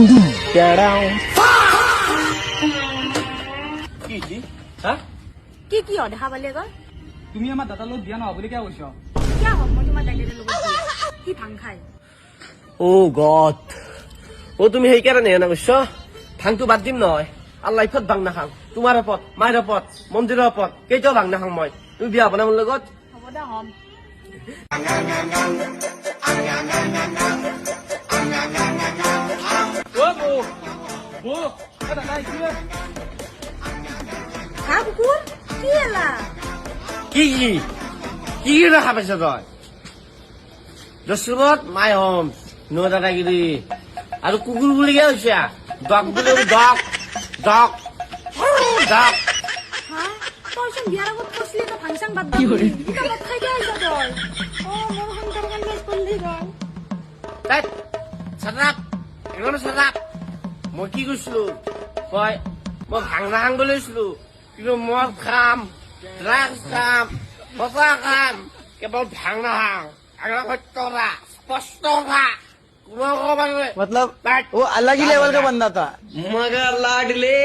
কি দেখা পালি আকৌ তুমি আমাৰ দাদাৰ লগত বিয়া নহব বুলি কিয় কৈছ কিয় হম মই তোমাৰ দাদাৰ লগত কি ভাং খাই ও গড ও তুমি সেইকাৰণে এনে কৈছ ভাংটো বাদ দিম নহয় আৰু লাইফত ভাং নাখাং তোমাৰ ওপৰত মায়েৰ ওপৰত মন্দিৰৰ ওপৰত কেইটাও ভাং নাখাং মই তুমি বিয়া হব না মোৰ লগত হ'ব দে হম হা কুকুৰ কি এলা কি কি দেখা পাইছ তই দশৰত মাই হম নো দাদাগিৰি আৰু কুকুৰ বুলি কিয় হৈছে ডগ বুলি ডগ ডগ ডগ হা তইচোন বিয়াৰ আগত কৈছিলি তই ভাং চাং বাদ দি এতিয়া মদ খাই কিয় আহিছ তই মোৰ সংসাৰ কাৰণে বন্ধি গ'ল তাই চাটাপ এখনো চাটাপ মই কি কৈছিলো মই ভাং নাখাং বুলি কৈছিলো কিন্তু মদ খাম ড্ৰাগছ খাম সঁচা খাম কেৱল ভাং নাখাং আগৰ সত্য কথা স্পষ্ট কথা কোনো ক'ব मतलब वो अलग ही लेवल का बंदा था मगर लाडले